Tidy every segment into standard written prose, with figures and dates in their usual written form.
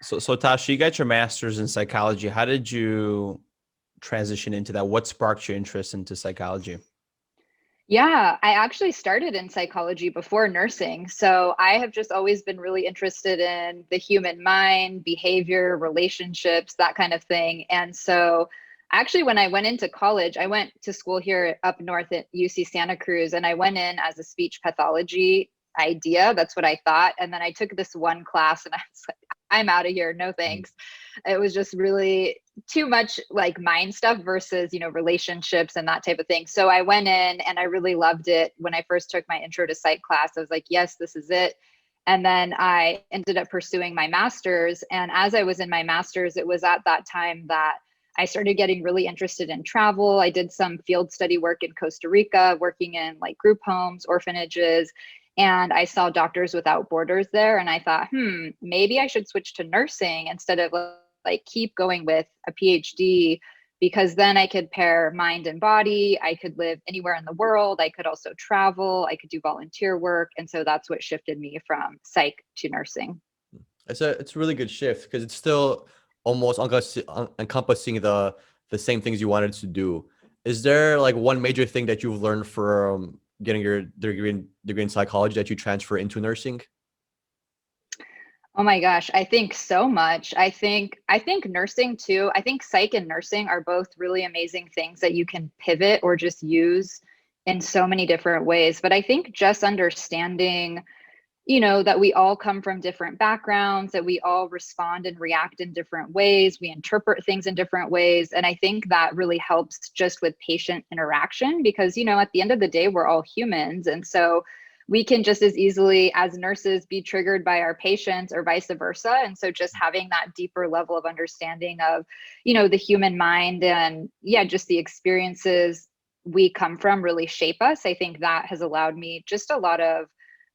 So Tasha, you got your master's in psychology. How did you transition into that? What sparked your interest into psychology? Yeah, I actually started in psychology before nursing. So I have just always been really interested in the human mind, behavior, relationships, that kind of thing. And so actually, when I went into college, I went to school here up north at UC Santa Cruz, and I went in as a speech pathology idea. That's what I thought. And then I took this one class and I was like, I'm out of here. No thanks. It was just really too much like mind stuff versus, relationships and that type of thing. So I went in and I really loved it. When I first took my intro to psych class, I was like, yes, this is it. And then I ended up pursuing my master's. And as I was in my master's, it was at that time that I started getting really interested in travel. I did some field study work in Costa Rica, working in like group homes, orphanages, and I saw Doctors Without Borders there. And I thought, maybe I should switch to nursing instead of like keep going with a PhD, because then I could pair mind and body. I could live anywhere in the world. I could also travel. I could do volunteer work. And so that's what shifted me from psych to nursing. It's a really good shift because it's still almost encompassing the same things you wanted to do. Is there like one major thing that you've learned from getting your degree in psychology that you transfer into nursing? Oh my gosh, I think so much. I think nursing too. I think psych and nursing are both really amazing things that you can pivot or just use in so many different ways. But I think just understanding, that we all come from different backgrounds, that we all respond and react in different ways, we interpret things in different ways. And I think that really helps just with patient interaction because, at the end of the day, we're all humans. And so we can just as easily as nurses be triggered by our patients or vice versa. And so just having that deeper level of understanding of, the human mind and yeah, just the experiences we come from really shape us. I think that has allowed me just a lot of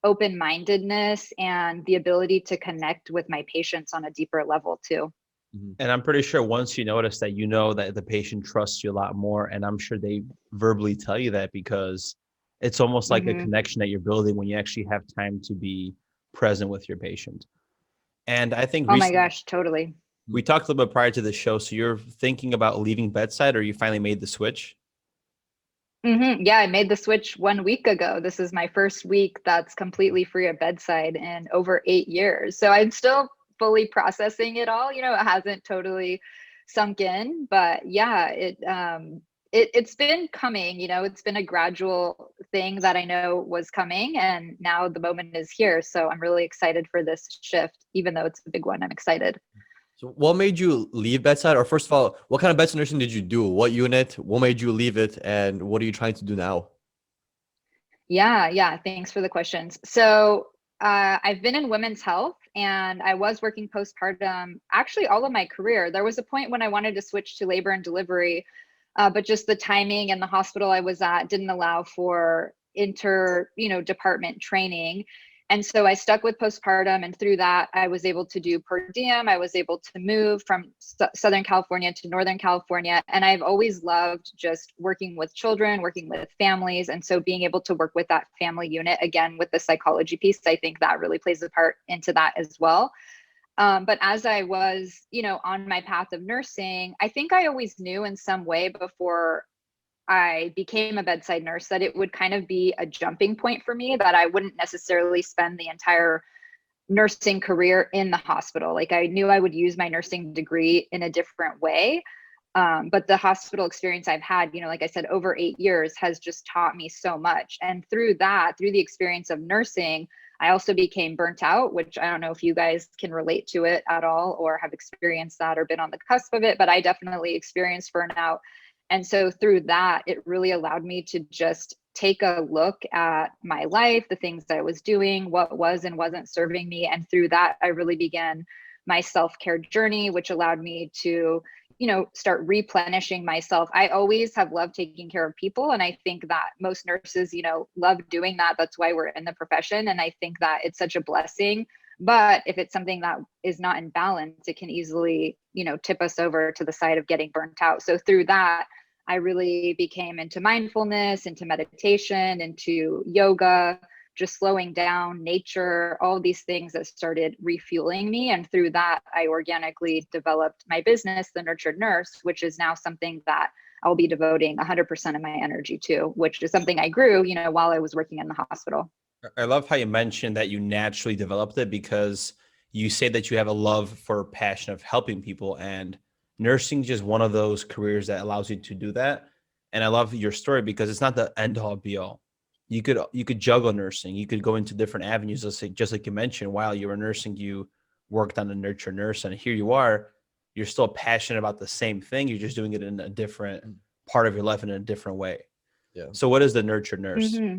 open-mindedness and the ability to connect with my patients on a deeper level too. And I'm pretty sure once you notice that, that the patient trusts you a lot more. And I'm sure they verbally tell you that because it's almost like a Hmm. connection that you're building when you actually have time to be present with your patient. And I think Oh my recently gosh, totally. we talked a little bit prior to the show. So you're thinking about leaving bedside or you finally made the switch? Yeah, I made the switch 1 week ago. This is my first week that's completely free of bedside in over 8 years. So I'm still fully processing it all. It hasn't totally sunk in, but yeah, it's been coming. It's been a gradual thing that I know was coming, and now the moment is here. So I'm really excited for this shift, even though it's a big one. I'm excited. So what made you leave bedside? Or first of all, what kind of bedside nursing did you do? What unit? What made you leave it? And what are you trying to do now? Yeah. Thanks for the questions. So, I've been in women's health and I was working postpartum actually all of my career. There was a point when I wanted to switch to labor and delivery, but just the timing and the hospital I was at didn't allow for department training. And so I stuck with postpartum, and through that, I was able to do per diem. I was able to move from Southern California to Northern California. And I've always loved just working with children, working with families. And so being able to work with that family unit, again, with the psychology piece, I think that really plays a part into that as well. But as I was, on my path of nursing, I think I always knew in some way before I became a bedside nurse that it would kind of be a jumping point for me, that I wouldn't necessarily spend the entire nursing career in the hospital. Like I knew I would use my nursing degree in a different way. But the hospital experience I've had, like I said, over 8 years has just taught me so much. And through that, through the experience of nursing, I also became burnt out, which I don't know if you guys can relate to it at all or have experienced that or been on the cusp of it, but I definitely experienced burnout. And so through that, it really allowed me to just take a look at my life, the things that I was doing, what was and wasn't serving me. And through that, I really began my self-care journey, which allowed me to, start replenishing myself. I always have loved taking care of people. And I think that most nurses, love doing that. That's why we're in the profession. And I think that it's such a blessing. But if it's something that is not in balance, it can easily, tip us over to the side of getting burnt out. So through that, I really became into mindfulness, into meditation, into yoga, just slowing down, nature, all these things that started refueling me. And through that, I organically developed my business, The Nurtured Nurse, which is now something that I'll be devoting 100% of my energy to, which is something I grew, while I was working in the hospital. I love how you mentioned that you naturally developed it, because you say that you have a love for passion of helping people, and nursing is just one of those careers that allows you to do that. And I love your story because it's not the end all be all. You could juggle nursing. You could go into different avenues. Just like you mentioned, while you were nursing, you worked on the Nurture Nurse, and here you are. You're still passionate about the same thing. You're just doing it in a different part of your life in a different way. Yeah. So what is the Nurture Nurse? Mm-hmm.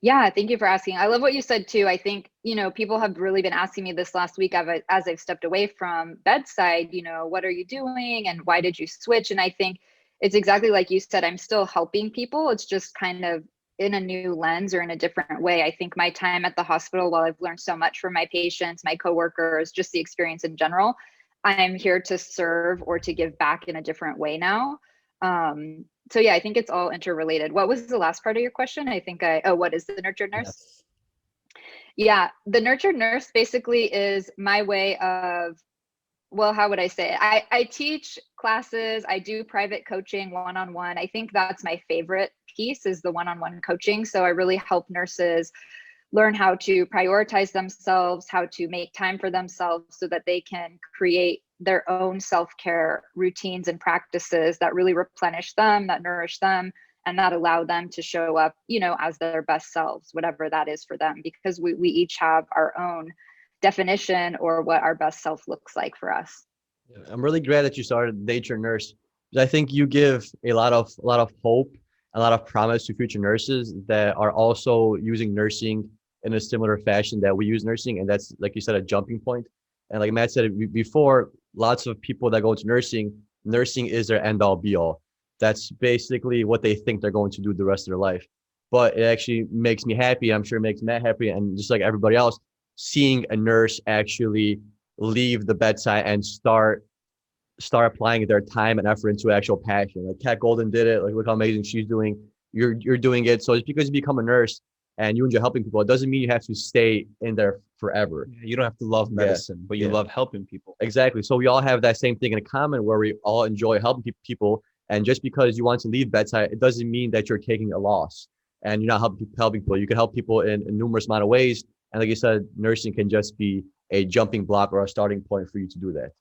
Yeah, thank you for asking. I love what you said too. I think, people have really been asking me this last week as I've stepped away from bedside, what are you doing and why did you switch? And I think it's exactly like you said, I'm still helping people. It's just kind of in a new lens or in a different way. I think my time at the hospital, while I've learned so much from my patients, my coworkers, just the experience in general, I'm here to serve or to give back in a different way now. So yeah, I think it's all interrelated. What was the last part of your question? What is the Nurtured Nurse? Yes. Yeah, the Nurtured Nurse basically is my way of, well, how would I say it? I teach classes, I do private coaching one-on-one. I think that's my favorite piece, is the one-on-one coaching. So I really help nurses learn how to prioritize themselves, how to make time for themselves so that they can create their own self-care routines and practices that really replenish them, that nourish them, and that allow them to show up, as their best selves, whatever that is for them, because we each have our own definition or what our best self looks like for us. I'm really glad that you started Nature Nurse, because I think you give a lot of hope, a lot of promise to future nurses that are also using nursing in a similar fashion that we use nursing, and that's, like you said, a jumping point. And like Matt said before, lots of people that go into nursing is their end all be all. That's basically what they think they're going to do the rest of their life. But it actually makes me happy. I'm sure it makes Matt happy, and just like everybody else, seeing a nurse actually leave the bedside and start applying their time and effort into actual passion. Like Kat Golden did it. Like, look how amazing she's doing. You're doing it. So just because you become a nurse and you enjoy helping people, it doesn't mean you have to stay in there forever. You don't have to love medicine, but you love helping people. Exactly. So we all have that same thing in common, where we all enjoy helping people. And just because you want to leave bedside, it doesn't mean that you're taking a loss and you're not helping people. You can help people in numerous amount of ways. And like you said, nursing can just be a jumping block or a starting point for you to do that.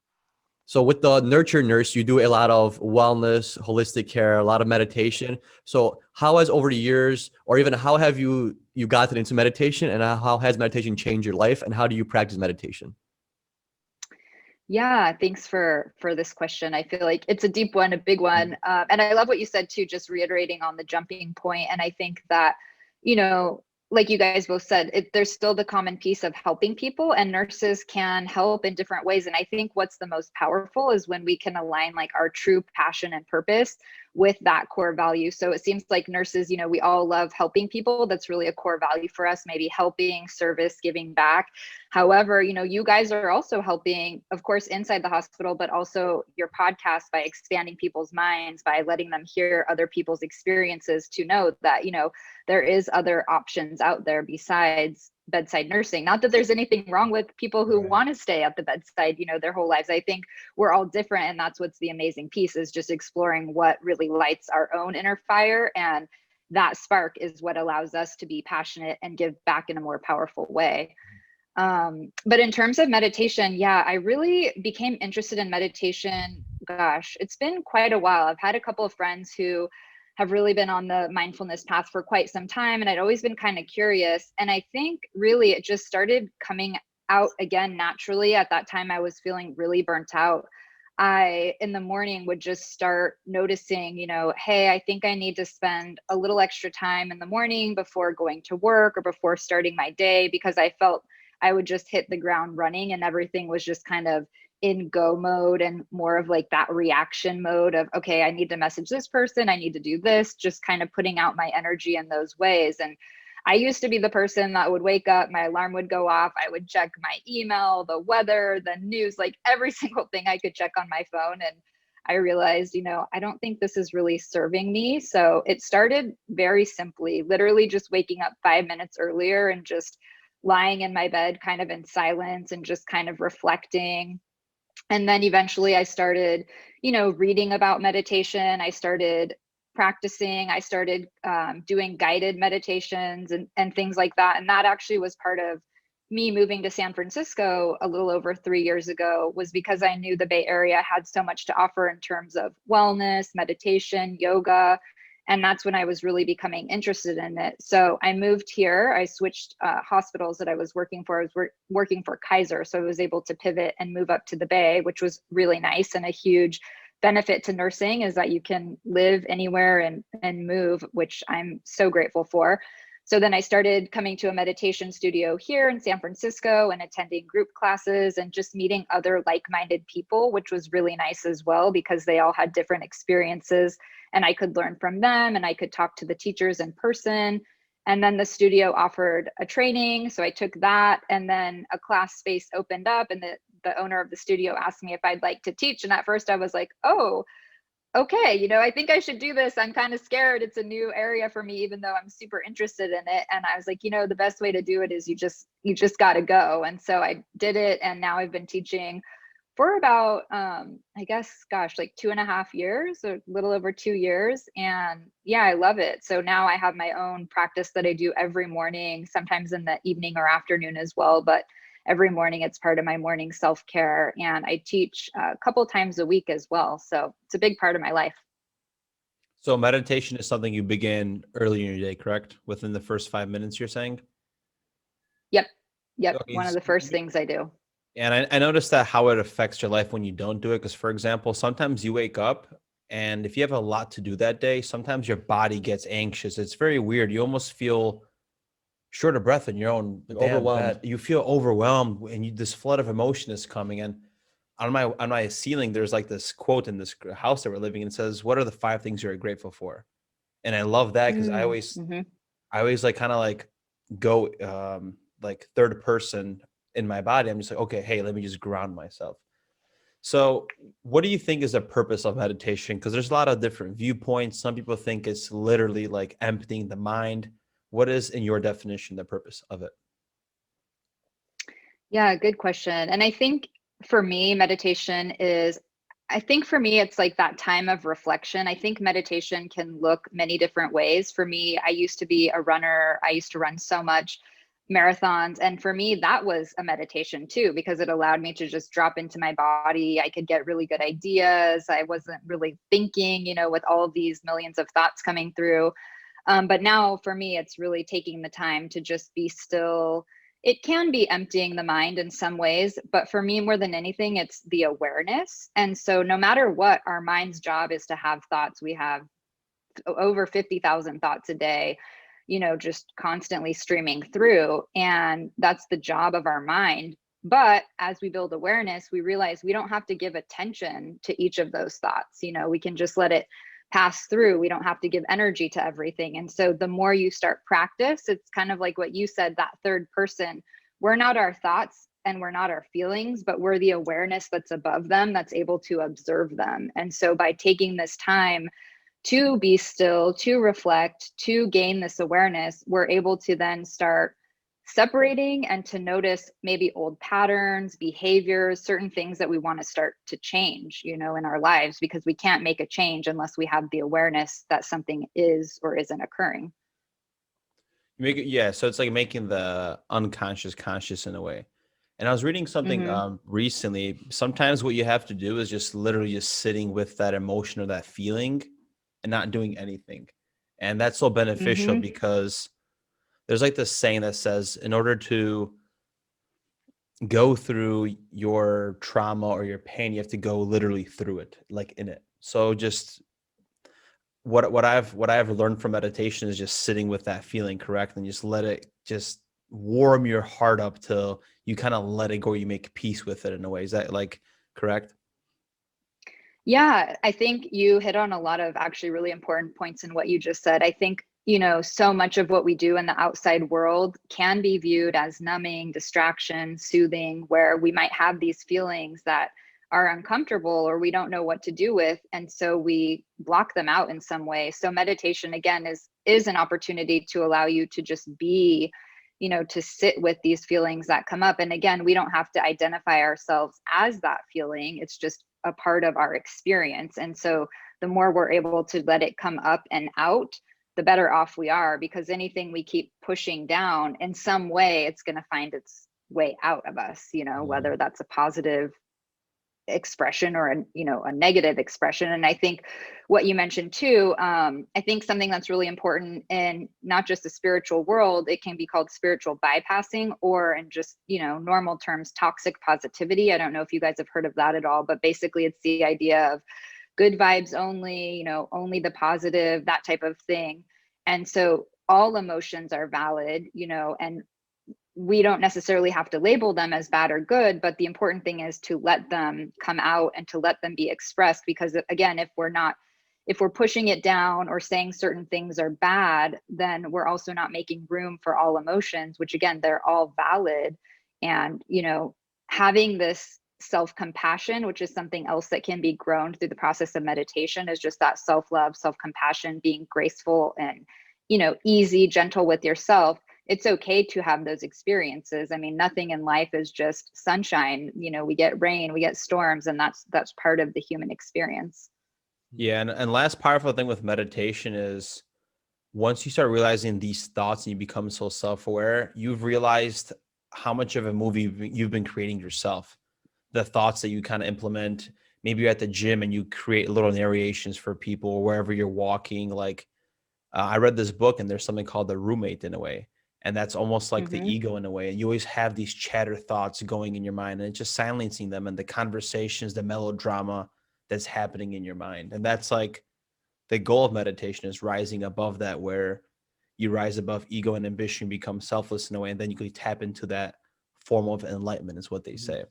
So with the Nurture Nurse, you do a lot of wellness, holistic care, a lot of meditation. So how has over the years, or even how have you gotten into meditation, and how has meditation changed your life, and how do you practice meditation? Yeah, thanks for this question. I feel like it's a deep one, a big one. And I love what you said too, just reiterating on the jumping point. And I think that, like you guys both said, there's still the common piece of helping people, and nurses can help in different ways. And I think what's the most powerful is when we can align like our true passion and purpose with that core value. So it seems like nurses, we all love helping people. That's really a core value for us, maybe helping, service, giving back. However, you guys are also helping, of course, inside the hospital, but also your podcast by expanding people's minds, by letting them hear other people's experiences, to know that, there is other options out there besides bedside nursing. Not that there's anything wrong with people who want to stay at the bedside, their whole lives. I think we're all different. And that's what's the amazing piece, is just exploring what really lights our own inner fire. And that spark is what allows us to be passionate and give back in a more powerful way. But in terms of meditation, yeah, I really became interested in meditation. Gosh, it's been quite a while. I've had a couple of friends who have really been on the mindfulness path for quite some time, and I'd always been kind of curious. And I think really it just started coming out again naturally. At that time, I was feeling really burnt out. I, in the morning, would just start noticing, hey, I think I need to spend a little extra time in the morning before going to work or before starting my day, because I felt I would just hit the ground running and everything was just kind of in go mode and more of like that reaction mode of, okay, I need to message this person, I need to do this, just kind of putting out my energy in those ways. And I used to be the person that would wake up, my alarm would go off, I would check my email, the weather, the news, like every single thing I could check on my phone. And I realized, I don't think this is really serving me. So it started very simply, literally just waking up 5 minutes earlier and just lying in my bed kind of in silence and just kind of reflecting. And then eventually I started, reading about meditation. I started practicing. I started doing guided meditations and things like that. And that actually was part of me moving to San Francisco a little over 3 years ago, was because I knew the Bay Area had so much to offer in terms of wellness, meditation, yoga. And that's when I was really becoming interested in it. So I moved here. I switched hospitals that I was working for. I was working for Kaiser. So I was able to pivot and move up to the Bay, which was really nice. And a huge benefit to nursing is that you can live anywhere and move, which I'm so grateful for. So then I started coming to a meditation studio here in San Francisco and attending group classes and just meeting other like-minded people, which was really nice as well, because they all had different experiences and I could learn from them and I could talk to the teachers in person. And then the studio offered a training. So I took that, and then a class space opened up, and the owner of the studio asked me if I'd like to teach. And at first I was like, oh, okay, I think I should do this. I'm kind of scared. It's a new area for me, even though I'm super interested in it. And I was like, the best way to do it is you just got to go. And so I did it. And now I've been teaching for about, I guess, like 2.5 years, or a little over 2 years. And yeah, I love it. So now I have my own practice that I do every morning, sometimes in the evening or afternoon as well. But every morning it's part of my morning self-care, and I teach a couple times a week as well. So it's a big part of my life. So meditation is something you begin early in your day, correct? Within the first 5 minutes, you're saying? Yep. Okay, One of the first things I do. And I noticed that how it affects your life when you don't do it. Because, for example, sometimes you wake up and if you have a lot to do that day, sometimes your body gets anxious. It's very weird. You almost feel short of breath in your own Overwhelmed. bed. You feel overwhelmed, and this flood of emotion is coming. And on my ceiling, there's like this quote in this house that we're living in. It says, "What are the 5 things you're grateful for?" And I love that because Mm-hmm. I always like kind of like go like third person in my body. I'm just like, okay, hey, let me just ground myself. So what do you think is the purpose of meditation? Because there's a lot of different viewpoints. Some people think it's literally like emptying the mind. What is, in your definition, the purpose of it? Yeah, good question. And I think for me, it's like that time of reflection. I think meditation can look many different ways. For me, I used to be a runner. I used to run so much marathons. And for me, that was a meditation too, because it allowed me to just drop into my body. I could get really good ideas. I wasn't really thinking, with all of these millions of thoughts coming through. But now for me, it's really taking the time to just be still. It can be emptying the mind in some ways, but for me, more than anything, it's the awareness. And so no matter what, our mind's job is to have thoughts. We have over 50,000 thoughts a day, just constantly streaming through. And that's the job of our mind. But as we build awareness, we realize we don't have to give attention to each of those thoughts. We can just let it pass through. We don't have to give energy to everything. And so the more you start practice, it's kind of like what you said, that third person. We're not our thoughts and we're not our feelings, but we're the awareness that's above them, that's able to observe them. And so by taking this time to be still, to reflect, to gain this awareness, we're able to then start separating and to notice maybe old patterns, behaviors, certain things that we want to start to change, in our lives, because we can't make a change unless we have the awareness that something is or isn't occurring. You make it, yeah. So it's like making the unconscious conscious in a way. And I was reading something Mm-hmm. recently. Sometimes what you have to do is just literally just sitting with that emotion or that feeling and not doing anything. And that's so beneficial Mm-hmm. because there's like this saying that says, in order to go through your trauma or your pain, you have to go literally through it, like in it. So just what I've learned from meditation is just sitting with that feeling, correct? And just let it just warm your heart up till you kind of let it go, you make peace with it in a way. Is that like correct? Yeah, I think you hit on a lot of actually really important points in what you just said. I think, so much of what we do in the outside world can be viewed as numbing, distraction, soothing, where we might have these feelings that are uncomfortable or we don't know what to do with, and so we block them out in some way. So meditation again is an opportunity to allow you to just be, to sit with these feelings that come up. And again, we don't have to identify ourselves as that feeling. It's just a part of our experience. And so the more we're able to let it come up and out, the better off we are, because anything we keep pushing down in some way, it's going to find its way out of us, whether that's a positive expression or a negative expression. And I think what you mentioned too, I think something that's really important in not just the spiritual world, it can be called spiritual bypassing, or in just normal terms, toxic positivity. I don't know if you guys have heard of that at all, but basically it's the idea of good vibes only, only the positive, that type of thing. And so all emotions are valid, and we don't necessarily have to label them as bad or good, but the important thing is to let them come out and to let them be expressed. Because again, if we're pushing it down or saying certain things are bad, then we're also not making room for all emotions, which again, they're all valid. And, having this self-compassion, which is something else that can be grown through the process of meditation, is just that self-love, self-compassion, being graceful and, easy, gentle with yourself. It's okay to have those experiences. I mean, nothing in life is just sunshine. We get rain, we get storms, and that's part of the human experience. Yeah. And last powerful thing with meditation is once you start realizing these thoughts and you become so self-aware, you've realized how much of a movie you've been creating yourself. The thoughts that you kind of implement, maybe you're at the gym and you create little narrations for people, or wherever you're walking. Like I read this book and there's something called the roommate in a way. And that's almost like the ego in a way. And you always have these chatter thoughts going in your mind, and it's just silencing them, and the conversations, the melodrama that's happening in your mind. And that's like the goal of meditation, is rising above that, where you rise above ego and ambition, become selfless in a way. And then you can tap into that form of enlightenment, is what they say.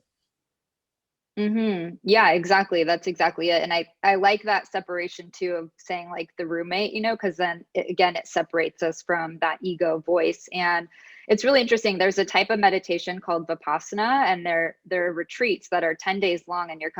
Yeah, exactly. That's exactly it. And I like that separation too, of saying like the roommate, because then again, it separates us from that ego voice. And it's really interesting. There's a type of meditation called Vipassana, and they're retreats that are 10 days long, and you're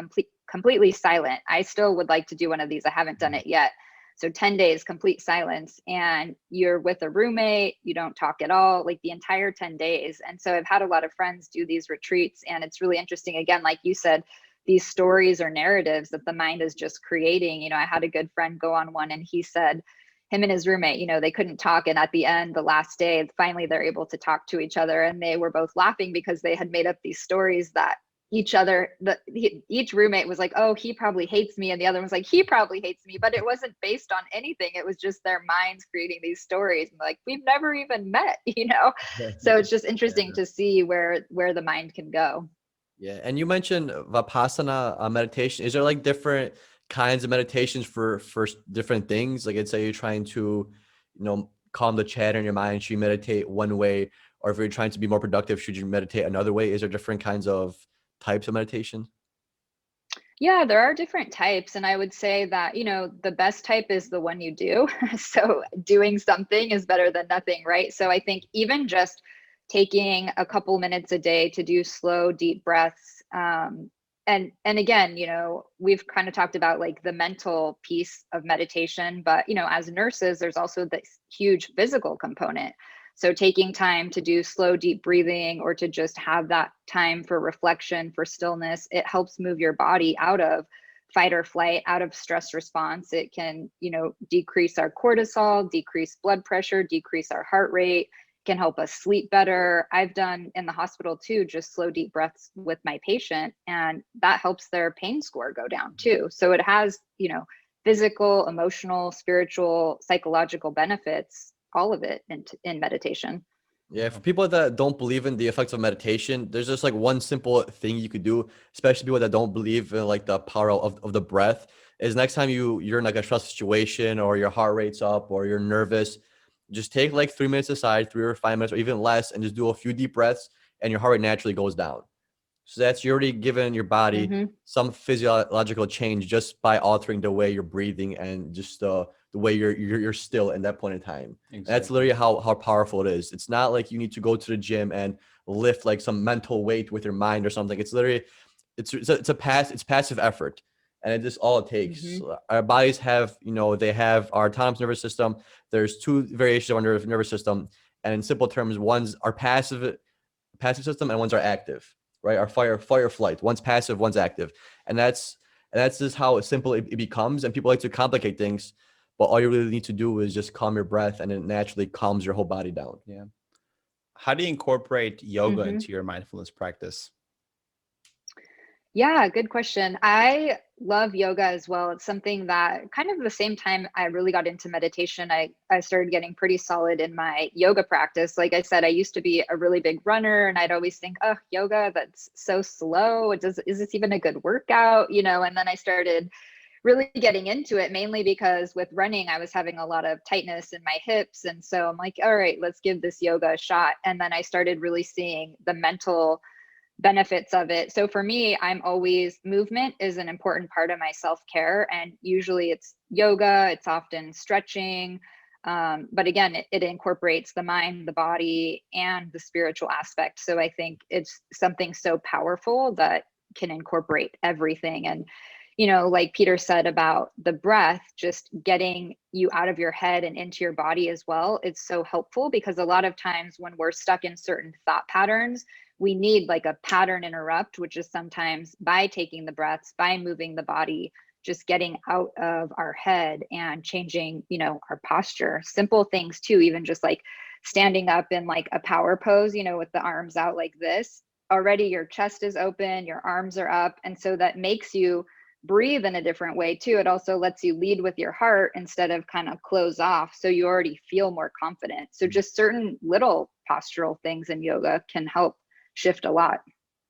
completely silent. I still would like to do one of these. I haven't done it yet. So 10 days, complete silence, and you're with a roommate, you don't talk at all, like the entire 10 days. And so I've had a lot of friends do these retreats, and it's really interesting. Again, like you said, these stories or narratives that the mind is just creating. I had a good friend go on one, and he said him and his roommate, they couldn't talk. And at the end, the last day, finally, they're able to talk to each other. And they were both laughing because they had made up these stories that each roommate was like, oh, he probably hates me, and the other was like, he probably hates me, but it wasn't based on anything. It was just their minds creating these stories, and like, we've never even met. So it's just interesting to see where the mind can go. Yeah. And you mentioned Vipassana meditation. Is there like different kinds of meditations for different things? Like, let's say you're trying to calm the chatter in your mind, should you meditate one way? Or if you're trying to be more productive, should you meditate another way? Is there different kinds of types of meditation? Yeah, there are different types. And I would say that, the best type is the one you do. So doing something is better than nothing, right? So I think even just taking a couple minutes a day to do slow, deep breaths. And again, we've kind of talked about like the mental piece of meditation, but, as nurses, there's also this huge physical component. So taking time to do slow, deep breathing, or to just have that time for reflection, for stillness, it helps move your body out of fight or flight, out of stress response. It can, decrease our cortisol, decrease blood pressure, decrease our heart rate, can help us sleep better. I've done in the hospital too, just slow, deep breaths with my patient, and that helps their pain score go down too. So it has, physical, emotional, spiritual, psychological benefits, all of it in meditation. Yeah, for people that don't believe in the effects of meditation, there's just like one simple thing you could do, especially people that don't believe in like the power of the breath, is next time you're in like a stressful situation, or your heart rate's up, or you're nervous, just take like 3 minutes aside, 3 or 5 minutes, or even less, and just do a few deep breaths, and your heart rate naturally goes down. So you're already giving your body some physiological change just by altering the way you're breathing, and just the way you're still in that point in time. Exactly. That's literally how powerful it is. It's not like you need to go to the gym and lift like some mental weight with your mind or something. It's literally it's passive effort, and it's just all it takes. Mm-hmm. Our bodies have, they have our autonomous nervous system. There's two variations of our nervous system, and in simple terms, one's our passive system and one's our active, right? Our fire flight. One's passive, one's active, and that's just how simple it becomes. And people like to complicate things, but all you really need to do is just calm your breath, and it naturally calms your whole body down. Yeah. How do you incorporate yoga Mm-hmm. into your mindfulness practice? Yeah, good question. I love yoga as well. It's something that kind of the same time I really got into meditation, I started getting pretty solid in my yoga practice. Like I said, I used to be a really big runner, and I'd always think, oh, yoga, that's so slow. Is this even a good workout? And then I started really getting into it, mainly because with running, I was having a lot of tightness in my hips. And so I'm like, all right, let's give this yoga a shot. And then I started really seeing the mental benefits of it. So for me, movement is an important part of my self-care. And usually it's yoga, it's often stretching. But again, it incorporates the mind, the body, and the spiritual aspect. So I think it's something so powerful that can incorporate everything. And, like Peter said about the breath, just getting you out of your head and into your body as well. It's so helpful because a lot of times when we're stuck in certain thought patterns, we need like a pattern interrupt, which is sometimes by taking the breaths, by moving the body, just getting out of our head and changing, our posture. Simple things too, even just like standing up in like a power pose, with the arms out like this. Already your chest is open, your arms are up. And so that makes you breathe in a different way too. It also lets you lead with your heart instead of kind of close off. So you already feel more confident. So just certain little postural things in yoga can help shift a lot.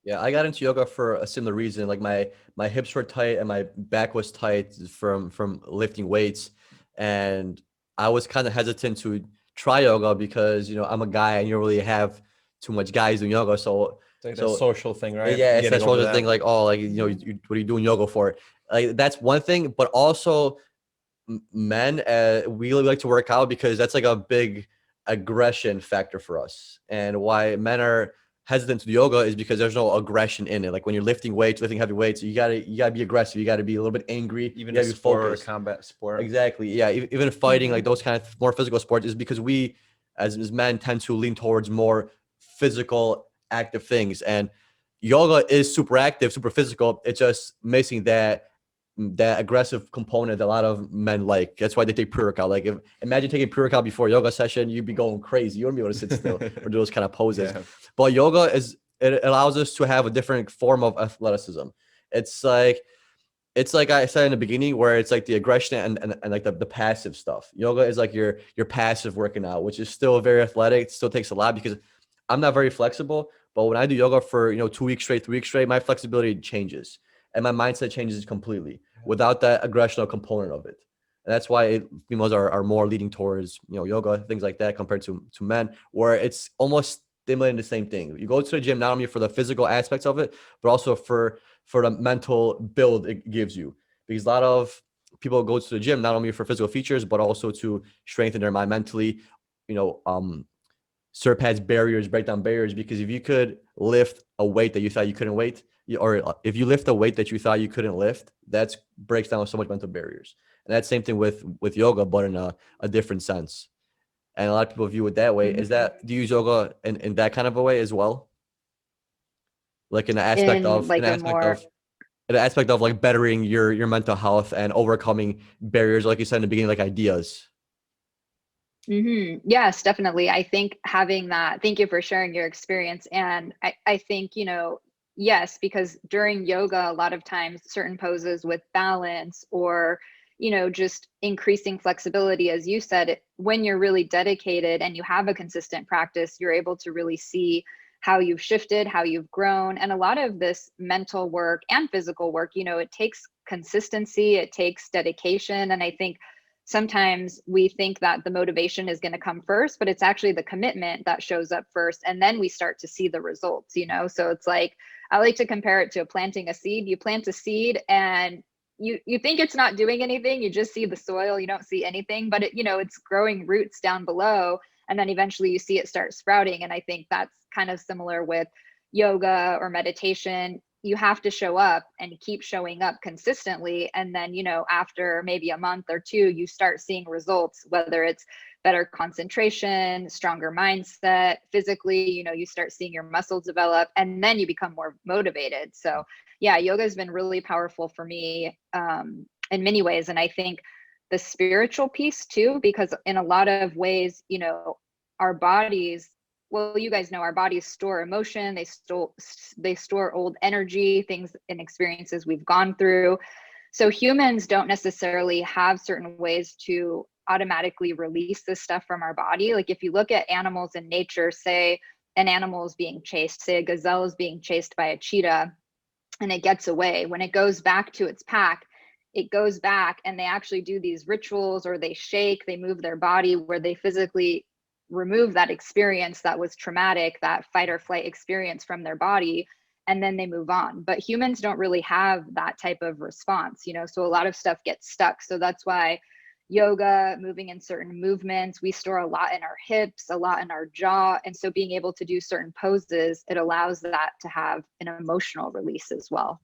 Yeah, I got into yoga for a similar reason. Like my hips were tight and my back was tight from lifting weights, and I was kind of hesitant to try yoga because I'm a guy and you don't really have too much guys doing yoga. So It's like a social thing, right? yeah, it's Getting that over sort of that. thing. Like, oh, like what are you doing yoga for? Like that's one thing, but also men, we really like to work out because that's like a big aggression factor for us. And why men are hesitant to do yoga is because there's no aggression in it. Like when you're lifting weights, lifting heavy weights, you gotta be aggressive. You gotta be a little bit angry. Even you a gotta be sport or a focused. combat sport. Exactly. Yeah. Even fighting, like Mhm. those kind of more physical sports, is because we as men tend to lean towards more physical active things. And yoga is super active, super physical. It's just missing that aggressive component that a lot of men like. That's why they take pre-workout. Like imagine taking pre-workout before a yoga session, you'd be going crazy. You wouldn't be able to sit still or do those kind of poses. Yeah. But yoga it allows us to have a different form of athleticism. It's like I said in the beginning, where it's like the aggression and like the passive stuff. Yoga is like your passive working out, which is still very athletic. It still takes a lot because I'm not very flexible. But when I do yoga for 2 weeks straight, 3 weeks straight, my flexibility changes and my mindset changes completely without that aggressional component of it. And that's why females are more leading towards yoga, things like that, compared to men, where it's almost stimulating the same thing. You go to the gym not only for the physical aspects of it, but also for the mental build it gives you. Because a lot of people go to the gym not only for physical features, but also to strengthen their mind mentally, surpass barriers, break down barriers. Because if you could lift a weight that you thought you couldn't or if you lift a weight that you thought you couldn't lift, that breaks down so much mental barriers. And that's same thing with yoga, but in a different sense. And a lot of people view it that way. Mhm. Do you use yoga in that kind of a way as well? Like in the aspect In of like a more like bettering your mental health and overcoming barriers, like you said in the beginning, like ideas. Yes, definitely. I think having that, thank you for sharing your experience. And I think, yes, because during yoga, a lot of times certain poses with balance or, just increasing flexibility, as you said, when you're really dedicated and you have a consistent practice, you're able to really see how you've shifted, how you've grown. And a lot of this mental work and physical work, it takes consistency, it takes dedication. And I think sometimes we think that the motivation is going to come first, but it's actually the commitment that shows up first. And then we start to see the results. So it's like, I like to compare it to planting a seed. You plant a seed and you think it's not doing anything. You just see the soil, you don't see anything, but it's growing roots down below. And then eventually you see it start sprouting. And I think that's kind of similar with yoga or meditation. you have to show up and keep showing up consistently. And then, you know, after maybe a month or two, you start seeing results, whether it's better concentration, stronger mindset, physically, you know, you start seeing your muscles develop, and then you become more motivated. So yeah, yoga has been really powerful for me in many ways. And I think the spiritual piece too, because in a lot of ways, you know, our bodies, well, you guys know our bodies store emotion, they store old energy, things and experiences we've gone through. So humans don't necessarily have certain ways to automatically release this stuff from our body. Like if you look at animals in nature, say an animal is being chased, say a gazelle is being chased by a cheetah and it gets away, when it goes back to its pack, it goes back and they actually do these rituals, or they shake, they move their body where they physically remove that experience that was traumatic, that fight or flight experience from their body, and then they move on. But humans don't really have that type of response, you know, so a lot of stuff gets stuck. So that's why yoga, moving in certain movements, we store a lot in our hips, a lot in our jaw. And so being able to do certain poses, it allows that to have an emotional release as well.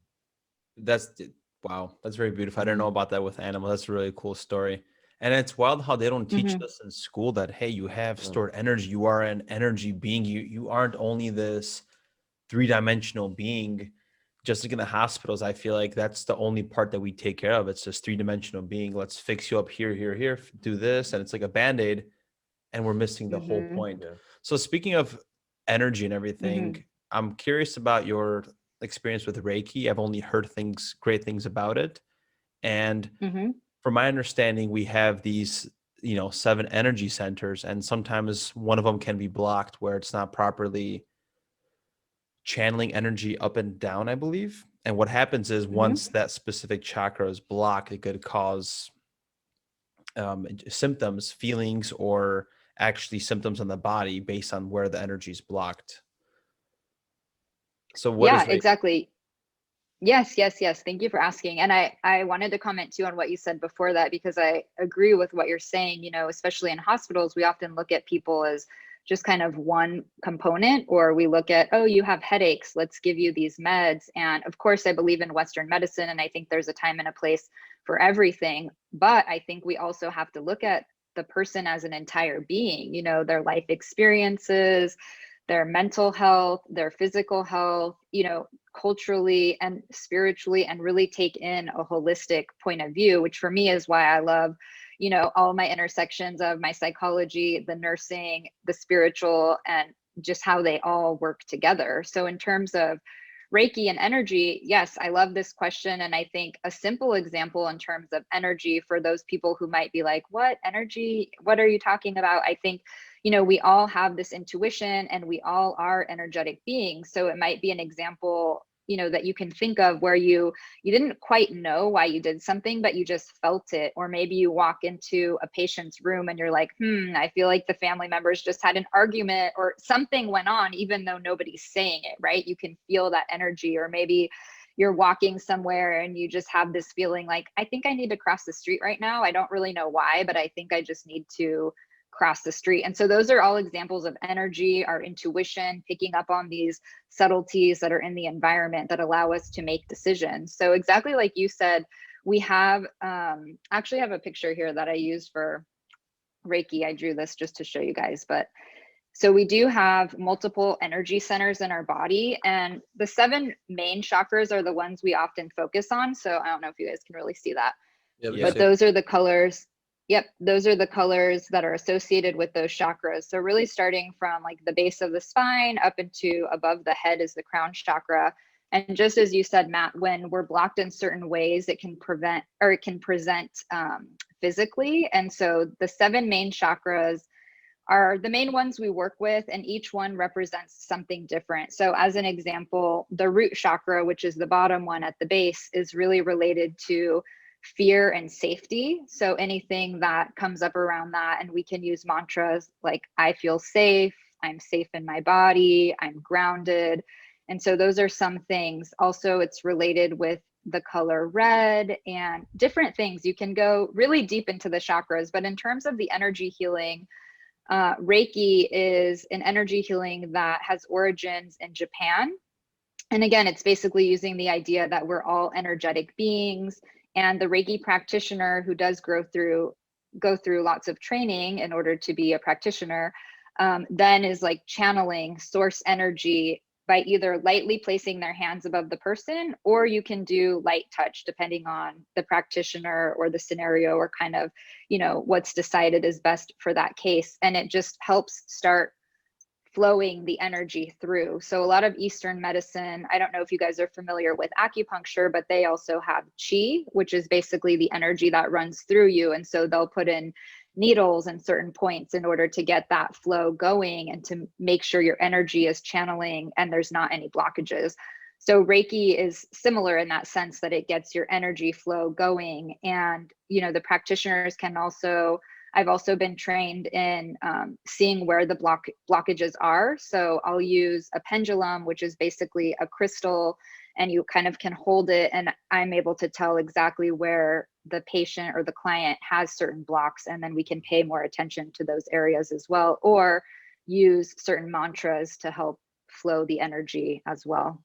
That's wow. That's very beautiful. I didn't know about that with animals. That's a really cool story. And it's wild how they don't teach us in school that, hey, you have stored energy. You are an energy being. You aren't only this three-dimensional being. Just like in the hospitals, I feel like that's the only part that we take care of. It's just three-dimensional being. Let's fix you up here, here, here, do this. And it's like a Band-Aid, and we're missing the whole point. Yeah. So speaking of energy and everything, I'm curious about your experience with Reiki. I've only heard great things about it. And from my understanding, we have these, 7 energy centers, and sometimes one of them can be blocked where it's not properly channeling energy up and down, I believe. And what happens is once that specific chakra is blocked, it could cause symptoms, feelings, or actually symptoms on the body based on where the energy is blocked. So what is Yeah, Reiki? exactly. Yes. Thank you for asking. And I wanted to comment too on what you said before that, because I agree with what you're saying. You know, especially in hospitals, we often look at people as just kind of one component, or we look at, oh, you have headaches, let's give you these meds. And of course, I believe in Western medicine, and I think there's a time and a place for everything. But I think we also have to look at the person as an entire being, you know, their life experiences, their mental health, their physical health, you know, culturally and spiritually, and really take in a holistic point of view, which for me is why I love, you know, all my intersections of my psychology, the nursing, the spiritual, and just how they all work together. So in terms of Reiki and energy, yes, I love this question. And I think a simple example in terms of energy for those people who might be like, what energy? What are you talking about? I think, you know, we all have this intuition and we all are energetic beings. So it might be an example, you know, that you can think of where you didn't quite know why you did something, but you just felt it. Or maybe you walk into a patient's room and you're like, I feel like the family members just had an argument, or something went on, even though nobody's saying it, right? You can feel that energy. Or maybe you're walking somewhere and you just have this feeling like, I think I need to cross the street right now. I don't really know why, but I think I just need to cross the street. And so those are all examples of energy, our intuition, picking up on these subtleties that are in the environment that allow us to make decisions. So exactly like you said, we have actually have a picture here that I used for Reiki. I drew this just to show you guys, but so we do have multiple energy centers in our body, and the 7 main chakras are the ones we often focus on. So I don't know if you guys can really see that, but those are the colors. Yep, those are the colors that are associated with those chakras. So really starting from like the base of the spine up into above the head is the crown chakra. And just as you said, Matt, when we're blocked in certain ways, it can present physically. And so the 7 main chakras are the main ones we work with, and each one represents something different. So as an example, the root chakra, which is the bottom one at the base, is really related to fear and safety. So anything that comes up around that, and we can use mantras like, I feel safe, I'm safe in my body, I'm grounded. And so those are some things. Also, it's related with the color red and different things. You can go really deep into the chakras, but in terms of the energy healing, Reiki is an energy healing that has origins in Japan. And again, it's basically using the idea that we're all energetic beings, and the Reiki practitioner who does go through lots of training in order to be a practitioner, then is like channeling source energy by either lightly placing their hands above the person, or you can do light touch depending on the practitioner or the scenario, or kind of, what's decided is best for that case. And it just helps start flowing the energy through. So a lot of Eastern medicine, I don't know if you guys are familiar with acupuncture, but they also have chi, which is basically the energy that runs through you. And so they'll put in needles in certain points in order to get that flow going and to make sure your energy is channeling and there's not any blockages. So Reiki is similar in that sense, that it gets your energy flow going. And, the practitioners can also, I've also been trained in seeing where the blockages are. So I'll use a pendulum, which is basically a crystal, and you kind of can hold it. And I'm able to tell exactly where the patient or the client has certain blocks. And then we can pay more attention to those areas as well, or use certain mantras to help flow the energy as well.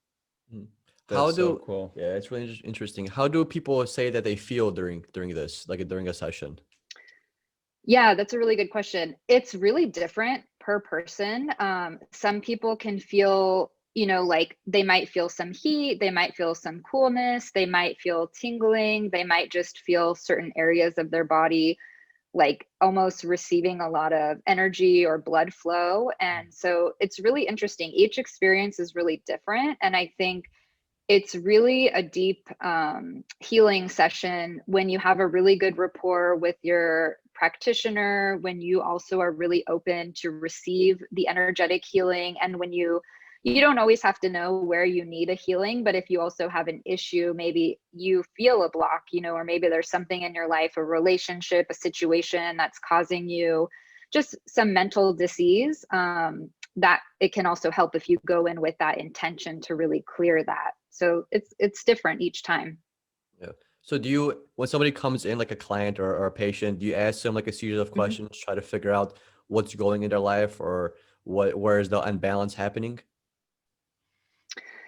How That's so cool. Yeah, it's really interesting. How do people say that they feel during this, like during a session? Yeah, that's a really good question. It's really different per person. Some people can feel, like they might feel some heat, they might feel some coolness, they might feel tingling, they might just feel certain areas of their body like almost receiving a lot of energy or blood flow. And so it's really interesting. Each experience is really different. And I think it's really a deep healing session when you have a really good rapport with your practitioner, when you also are really open to receive the energetic healing, and when you don't always have to know where you need a healing, but if you also have an issue, maybe you feel a block, or maybe there's something in your life, a relationship, a situation that's causing you just some mental disease, that it can also help if you go in with that intention to really clear that. So it's different each time. Yeah. So do you, when somebody comes in, like a client or a patient, do you ask them like a series of questions, try to figure out what's going in their life, or where is the unbalance happening?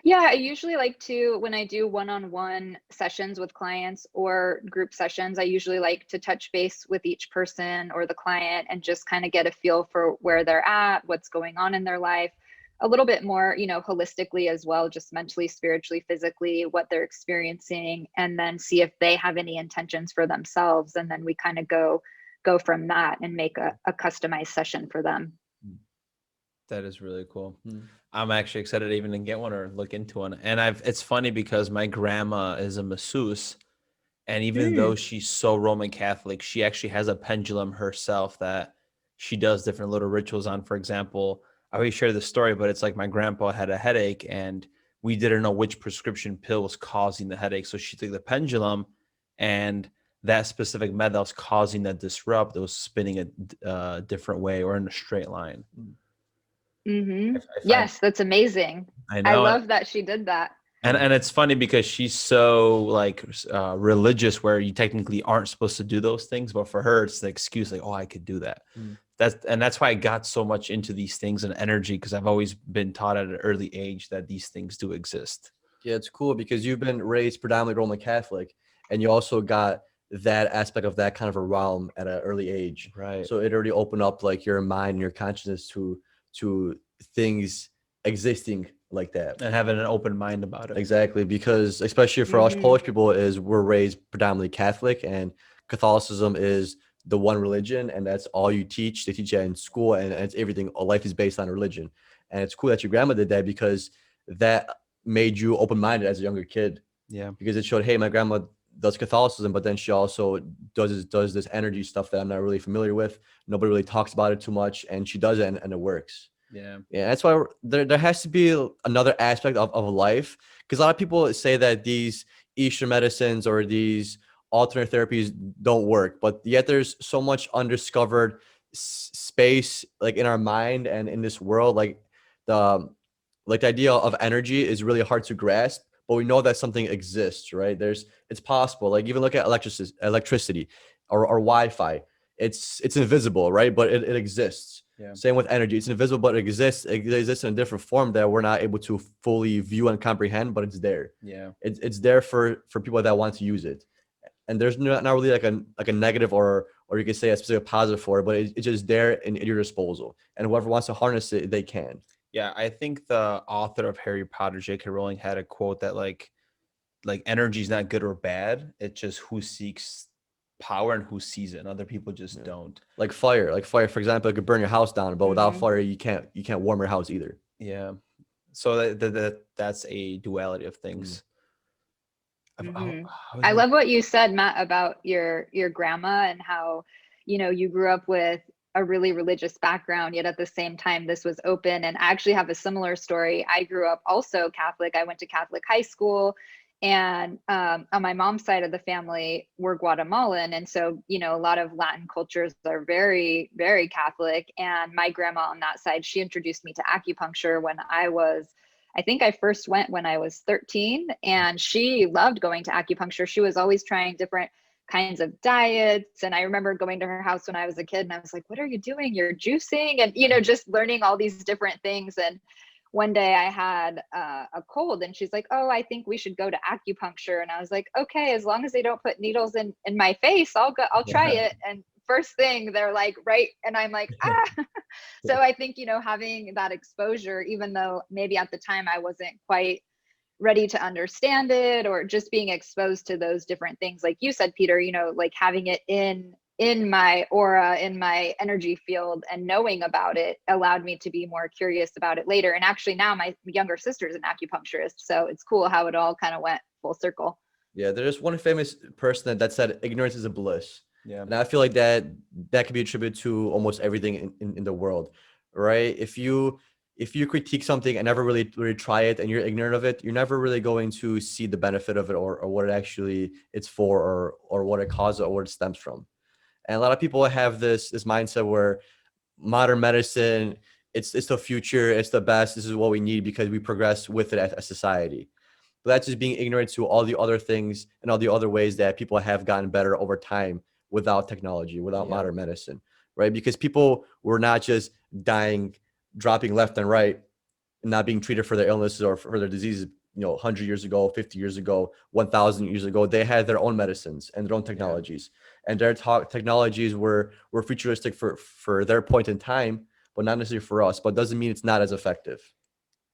Yeah, I usually like to, when I do one-on-one sessions with clients or group sessions, I usually like to touch base with each person or the client and just kind of get a feel for where they're at, what's going on in their life, a little bit more, holistically as well, just mentally, spiritually, physically, what they're experiencing, and then see if they have any intentions for themselves. And then we kind of go from that and make a customized session for them. That is really cool. I'm actually excited to even get one or look into one. And it's funny because my grandma is a masseuse, and even though she's so Roman Catholic, she actually has a pendulum herself that she does different little rituals on. For example, I always share this story, but it's like my grandpa had a headache and we didn't know which prescription pill was causing the headache. So she took the pendulum, and that specific method that was causing that disrupt, it was spinning a different way or in a straight line. Yes, that's amazing. I I know. love that she did that. And it's funny because she's so like religious, where you technically aren't supposed to do those things, but for her it's the excuse, like, oh, I could do that. That's why I got so much into these things and energy, because I've always been taught at an early age that these things do exist. Yeah, it's cool because you've been raised predominantly Roman Catholic, and you also got that aspect of that kind of a realm at an early age. Right. So it already opened up like your mind and your consciousness to things existing like that. And having an open mind about it. Exactly, because especially for us Polish people, is we're raised predominantly Catholic, and Catholicism is the one religion, and that's all you teach. They teach that in school, and it's everything. Life is based on religion, and it's cool that your grandma did that, because that made you open-minded as a younger kid. Yeah. Because it showed, hey, my grandma does Catholicism, but then she also does this energy stuff that I'm not really familiar with. Nobody really talks about it too much, and she does it, and it works. Yeah. That's why there has to be another aspect of life, because a lot of people say that these Eastern medicines or these alternate therapies don't work, but yet there's so much undiscovered space, like in our mind and in this world. Like the idea of energy is really hard to grasp, but we know that something exists, right? It's possible. Like even look at electricity or Wi-Fi. It's invisible, right? But it exists. Yeah. Same with energy. It's invisible, but it exists. It exists in a different form that we're not able to fully view and comprehend, but it's there. Yeah. It's there for people that want to use it. And there's not really like a negative or you could say a specific positive for it, but it's just there at your disposal. And whoever wants to harness it, they can. Yeah, I think the author of Harry Potter, J.K. Rowling, had a quote that like energy is not good or bad. It's just who seeks power and who sees it. And other people just don't. Like fire, for example, it could burn your house down, but without fire, you can't warm your house either. Yeah. So that's a duality of things. I love what you said, Matt, about your grandma and how, you grew up with a really religious background, yet at the same time, this was open. And I actually have a similar story. I grew up also Catholic. I went to Catholic high school, and on my mom's side of the family, we're Guatemalan. And so, a lot of Latin cultures are very, very Catholic. And my grandma on that side, she introduced me to acupuncture when I think I first went when I was 13, and she loved going to acupuncture. She was always trying different kinds of diets. And I remember going to her house when I was a kid, and I was like, what are you doing? You're juicing, and, just learning all these different things. And one day I had a cold, and she's like, oh, I think we should go to acupuncture. And I was like, okay, as long as they don't put needles in my face, I'll try it. And first thing they're like, right. And I'm like, ah. So I think, having that exposure, even though maybe at the time I wasn't quite ready to understand it, or just being exposed to those different things, like you said, Peter, like having it in my aura, in my energy field, and knowing about it allowed me to be more curious about it later. And actually now my younger sister is an acupuncturist. So it's cool how it all kind of went full circle. Yeah, there's one famous person that said ignorance is a bliss. Yeah. And I feel like that can be attributed to almost everything in the world, right? If you critique something and never really try it, and you're ignorant of it, you're never really going to see the benefit of it, or what it actually it's for, or what it causes, or where it stems from. And a lot of people have this mindset where modern medicine, it's the future, it's the best, this is what we need because we progress with it as a society. But that's just being ignorant to all the other things and all the other ways that people have gotten better over time without technology, without modern medicine, right? Because people were not just dying, dropping left and right, and not being treated for their illnesses or for their diseases, 100 years ago, 50 years ago, 1,000 years ago. They had their own medicines and their own technologies, and their technologies were futuristic for their point in time, but not necessarily for us. But doesn't mean it's not as effective.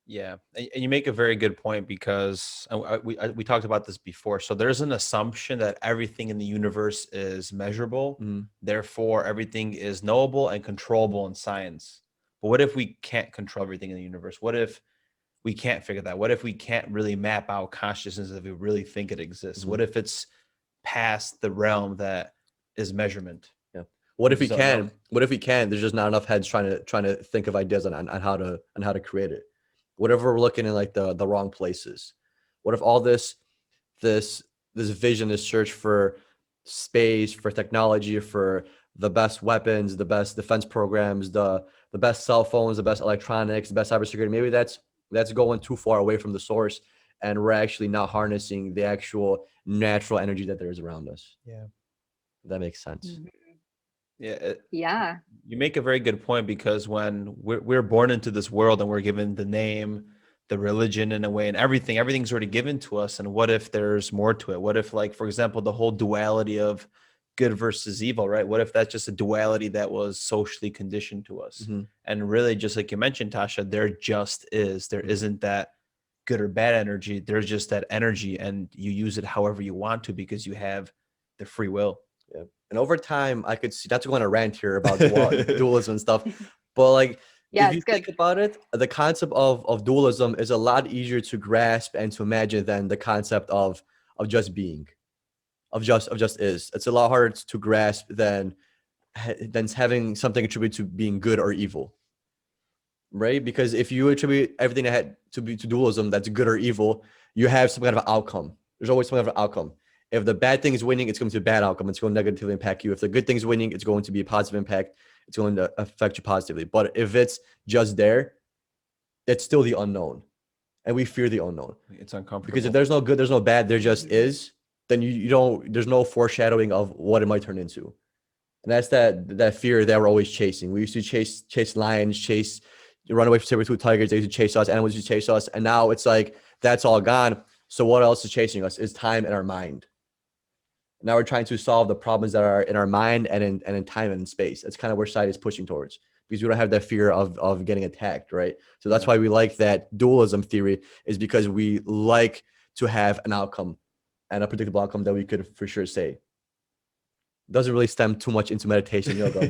Yeah, and you make a very good point, because we talked about this before. So there's an assumption that everything in the universe is measurable, therefore everything is knowable and controllable in science. But what if we can't control everything in the universe? What if we can't figure that? What if we can't really map out consciousness if we really think it exists? What if it's past the realm that is measurement? Yeah. What if we can? What if we can? There's just not enough heads trying to think of ideas on how to create it. What if we're looking in like the wrong places? What if all this vision, this search for space, for technology, for the best weapons, the best defense programs, the best cell phones, the best electronics, the best cybersecurity, maybe that's going too far away from the source, and we're actually not harnessing the actual natural energy that there is around us. Yeah, that makes sense. Yeah. You make a very good point, because when we're born into this world and we're given the name, the religion in a way, and everything's already given to us. And what if there's more to it? What if, like, for example, the whole duality of good versus evil, right? What if that's just a duality that was socially conditioned to us? And really, just like you mentioned, Tasha, there isn't that good or bad energy. There's just that energy, and you use it however you want to, because you have the free will. Yeah. And over time, I could see, not to go on a rant here about dualism and stuff, but like, if you think about it, the concept of dualism is a lot easier to grasp and to imagine than the concept of just being, of just is. It's a lot harder to grasp than having something attributed to being good or evil, right? Because if you attribute everything that had to dualism, that's good or evil, you have some kind of outcome. There's always some kind of outcome. If the bad thing is winning, it's going to be a bad outcome. It's going to negatively impact you. If the good thing is winning, it's going to be a positive impact. It's going to affect you positively. But if it's just there, it's still the unknown. And we fear the unknown. It's uncomfortable. Because if there's no good, there's no bad, there just is, then you don't, there's no foreshadowing of what it might turn into. And that's that fear that we're always chasing. We used to chase lions, run away from saber-tooth tigers. They used to chase us. Animals used to chase us. And now it's like, that's all gone. So what else is chasing us? Is time in our mind. Now we're trying to solve the problems that are in our mind and in time and in space. That's kind of where society is pushing towards, because we don't have that fear of getting attacked, right? So that's why we like that dualism theory, is because we like to have an outcome and a predictable outcome that we could for sure say. Doesn't really stem too much into meditation yoga,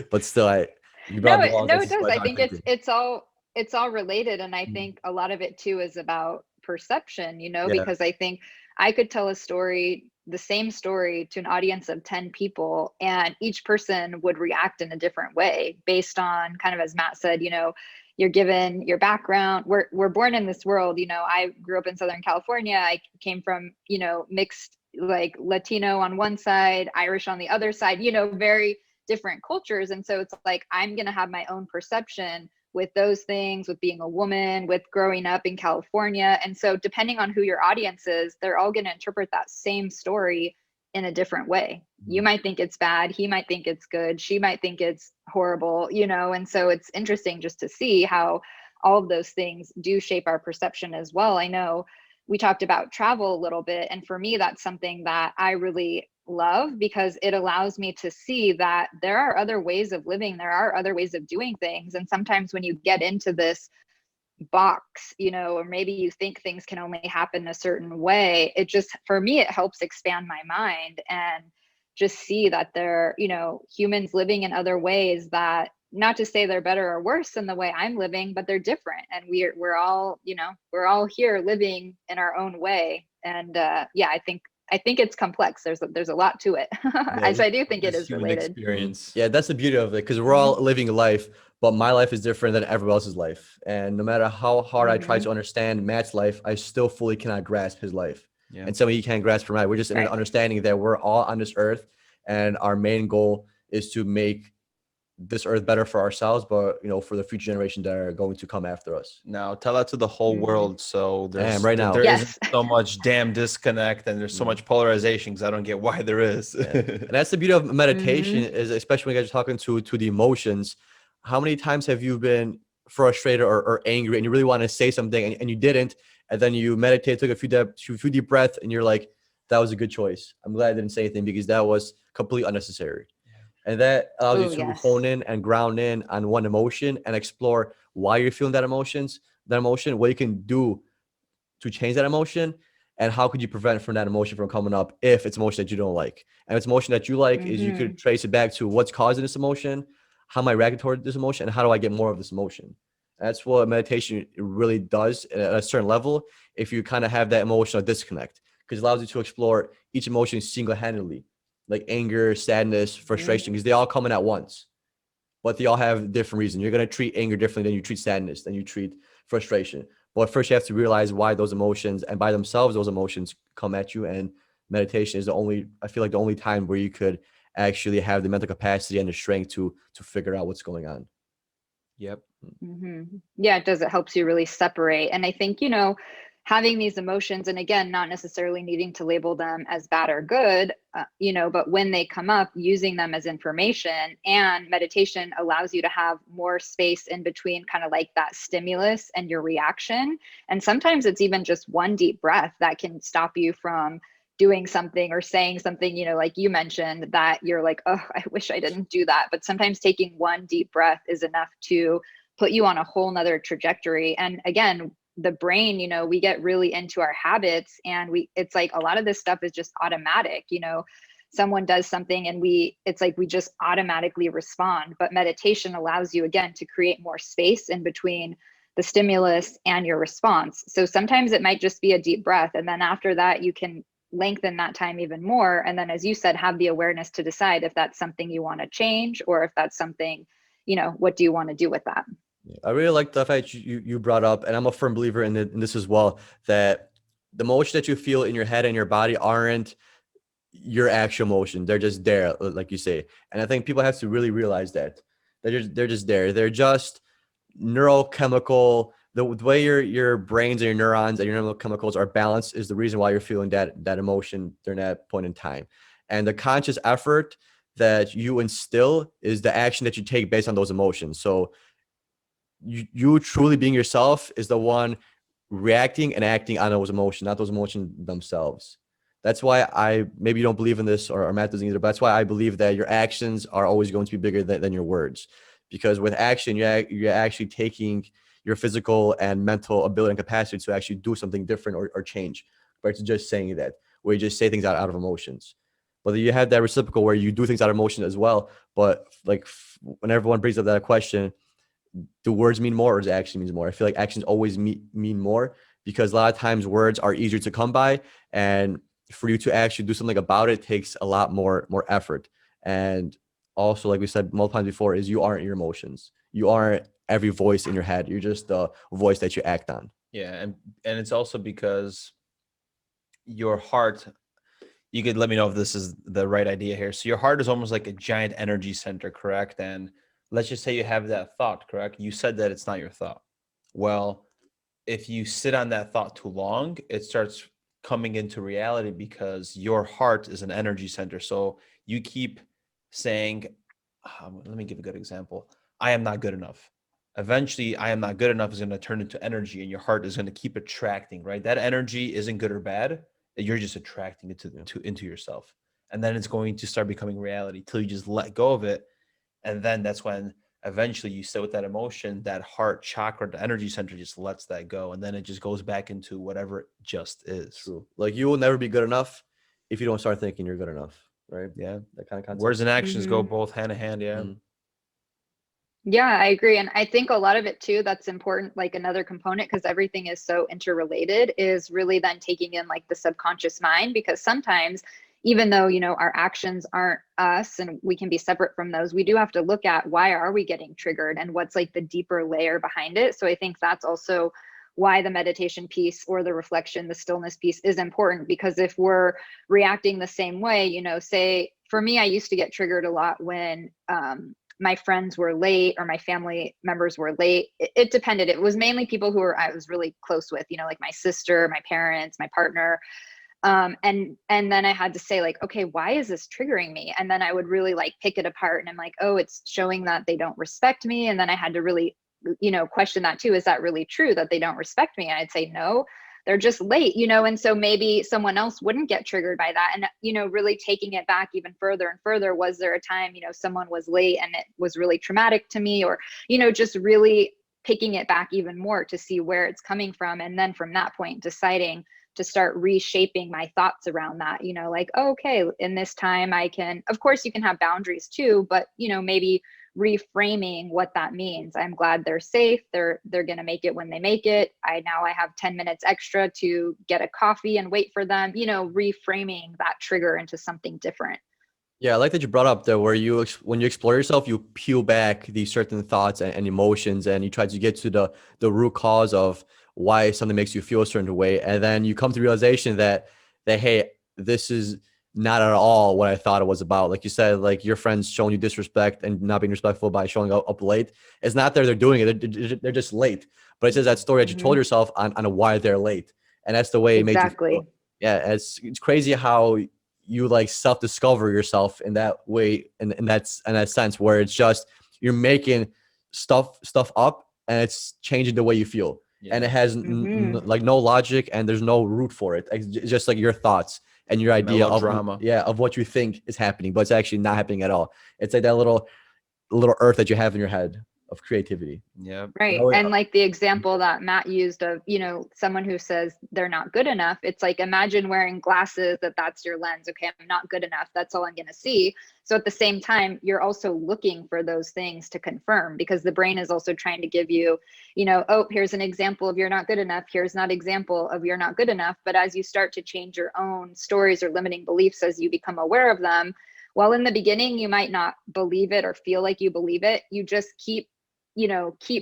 but still, you brought up No, dualism. it does. I think it's all related, and I think a lot of it too is about perception, Yeah. because I think I could tell a story, the same story, to an audience of 10 people, and each person would react in a different way based on, kind of as Matt said, you're given your background. We're born in this world. I grew up in Southern California. I came from, mixed, like, Latino on one side, Irish on the other side, very different cultures. And so it's like, I'm going to have my own perception with those things, with being a woman, with growing up in California. And so depending on who your audience is, they're all going to interpret that same story in a different way. You might think it's bad. He might think it's good. She might think it's horrible, and so it's interesting just to see how all of those things do shape our perception as well. I know we talked about travel a little bit, and for me, that's something that I really love, because it allows me to see that there are other ways of living, there are other ways of doing things. And sometimes when you get into this box, or maybe you think things can only happen a certain way, it just, for me, it helps expand my mind and just see that there, humans living in other ways, that, not to say they're better or worse than the way I'm living, but they're different. And we're all, we're all here living in our own way. And yeah, I think it's complex. There's a lot to it. As I do think it is related. Experience. Yeah, that's the beauty of it, because we're all living a life, but my life is different than everyone else's life. And no matter how hard I try to understand Matt's life, I still fully cannot grasp his life. Yeah. And some of you can't grasp from mine. We're just in an understanding that we're all on this earth, and our main goal is to make this earth better for ourselves, but for the future generations that are going to come after us. Now tell that to the whole world. So there's right now there isn't so much damn disconnect, and there's so much polarization, because I don't get why there is. And that's the beauty of meditation, is especially when you guys are talking to the emotions. How many times have you been frustrated or angry, and you really want to say something, and you didn't, and then you meditate, took a few deep breaths, and you're like, that was a good choice. I'm glad I didn't say anything, because that was completely unnecessary. And that allows you to hone in and ground in on one emotion and explore why you're feeling that emotion, what you can do to change that emotion, and how could you prevent from that emotion from coming up if it's emotion that you don't like. And if it's emotion that you like, is you could trace it back to what's causing this emotion, how am I reacting toward this emotion, and how do I get more of this emotion. That's what meditation really does at a certain level, if you kind of have that emotional disconnect, because it allows you to explore each emotion single-handedly, like anger, sadness, frustration, because they all come in at once, but they all have different reasons. You're going to treat anger differently than you treat sadness, than you treat frustration. But first you have to realize why those emotions, and by themselves, those emotions come at you. And meditation is I feel like the only time where you could actually have the mental capacity and the strength to figure out what's going on. Yep. Yeah, it does. It helps you really separate. And I think, having these emotions, and again, not necessarily needing to label them as bad or good, but when they come up, using them as information. And meditation allows you to have more space in between, kind of like that stimulus and your reaction. And sometimes it's even just one deep breath that can stop you from doing something or saying something, like you mentioned, that you're like, oh, I wish I didn't do that. But sometimes taking one deep breath is enough to put you on a whole nother trajectory. And again, the brain, we get really into our habits, and it's like a lot of this stuff is just automatic. Someone does something and it's like we just automatically respond. But meditation allows you, again, to create more space in between the stimulus and your response. So sometimes it might just be a deep breath, and then after that you can lengthen that time even more. And then, as you said, have the awareness to decide if that's something you want to change, or if that's something, what do you want to do with that? I really like the fact you brought up, and I'm a firm believer in this as well, that the emotion that you feel in your head and your body aren't your actual emotion. They're just there, like you say. And I think people have to really realize that they're just there. They're just neurochemical. The way your brains and your neurons and your neurochemicals are balanced is the reason why you're feeling that emotion during that point in time. And the conscious effort that you instill is the action that you take based on those emotions. So you truly being yourself is the one reacting and acting on those emotions, not those emotions themselves. That's why maybe you don't believe in this, or Matt doesn't either, but that's why I believe that your actions are always going to be bigger than your words. Because with action, you're actually taking your physical and mental ability and capacity to actually do something different or change, compared to just saying that, where you just say things out of emotions. But you have that reciprocal where you do things out of emotion as well. But like when everyone brings up that question, do words mean more or does action means more? I feel like actions always mean more, because a lot of times words are easier to come by, and for you to actually do something about it takes a lot more effort. And also, like we said multiple times before, is you aren't your emotions. You aren't every voice in your head. You're just the voice that you act on. Yeah, and it's also because your heart, you could let me know if this is the right idea here. So your heart is almost like a giant energy center, correct? And let's just say you have that thought, correct? You said that it's not your thought. Well, if you sit on that thought too long, it starts coming into reality, because your heart is an energy center. So you keep saying, let me give a good example. I am not good enough. Eventually, I am not good enough is going to turn into energy, and your heart is going to keep attracting, right? That energy isn't good or bad. You're just attracting it into yourself. And then it's going to start becoming reality till you just let go of it. And then that's when eventually you sit with that emotion, that heart chakra, the energy center just lets that go. And then it just goes back into whatever it just is. True. Like you will never be good enough if you don't start thinking you're good enough, right? Yeah. That kind of concept. Words and actions go Mhm. both hand in hand. Yeah. Mhm. Yeah, I agree. And I think a lot of it too, that's important, like another component, because everything is so interrelated, is really then taking in like the subconscious mind. Because sometimes, even though, our actions aren't us and we can be separate from those, we do have to look at why are we getting triggered and what's like the deeper layer behind it. So I think that's also why the meditation piece or the reflection, the stillness piece is important. Because if we're reacting the same way, say for me, I used to get triggered a lot when, my friends were late or my family members were late. It depended. It was mainly people who I was really close with, like my sister, my parents, my partner. And then I had to say like, okay, why is this triggering me? And then I would really like pick it apart, and I'm like, oh, it's showing that they don't respect me. And then I had to really, question that too. Is that really true that they don't respect me? And I'd say, no, they're just late, and so maybe someone else wouldn't get triggered by that. And, really taking it back even further and further, was there a time, someone was late and it was really traumatic to me, or, just really picking it back even more to see where it's coming from. And then from that point, deciding to start reshaping my thoughts around that, like, oh, okay, in this time I can, of course you can have boundaries too, but, maybe reframing what that means. I'm glad they're safe. They're going to make it when they make it. I have 10 minutes extra to get a coffee and wait for them, reframing that trigger into something different. Yeah, I like that you brought up that where when you explore yourself, you peel back these certain thoughts and emotions, and you try to get to the root cause of why something makes you feel a certain way, and then you come to the realization that hey, this is not at all what I thought it was about. Like you said, like your friends showing you disrespect and not being respectful by showing up late. It's not that they're doing it; they're just late. But it's just that story that you told yourself on why they're late, and that's the way it made you feel. Exactly. Yeah, it's crazy how you like self-discover yourself in that way, in that sense, where it's just you're making stuff up and it's changing the way you feel. And it has like no logic, and there's no root for it. It's just like your thoughts and your idea of Melodrama. of what you think is happening, but it's actually not happening at all. It's like that little earth that you have in your head of creativity. Yeah. Right. And like the example that Matt used of, someone who says they're not good enough, it's like, imagine wearing glasses, that's your lens. Okay, I'm not good enough. That's all I'm going to see. So at the same time, you're also looking for those things to confirm, because the brain is also trying to give you, oh, here's an example of you're not good enough. Here's not example of you're not good enough. But as you start to change your own stories or limiting beliefs, as you become aware of them, while in the beginning, you might not believe it or feel like you believe it, you just keep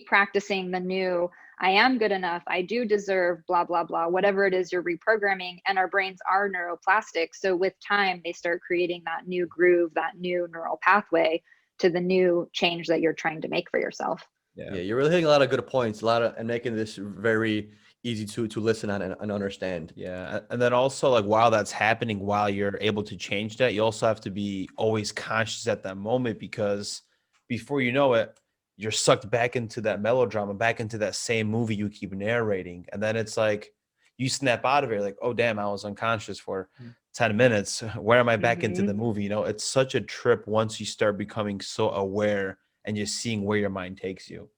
practicing the new, I am good enough, I do deserve, blah, blah, blah, whatever it is you're reprogramming. And our brains are neuroplastic. So with time, they start creating that new groove, that new neural pathway to the new change that you're trying to make for yourself. Yeah, you're really hitting a lot of good points, and making this very easy to listen on and understand. Yeah. And then also, like, while that's happening, while you're able to change that, you also have to be always conscious at that moment, because before you know it, you're sucked back into that melodrama, back into that same movie you keep narrating. And then it's like you snap out of it, like, oh, damn, I was unconscious for 10 minutes. Where am I back into the movie? You know, it's such a trip once you start becoming so aware and just seeing where your mind takes you.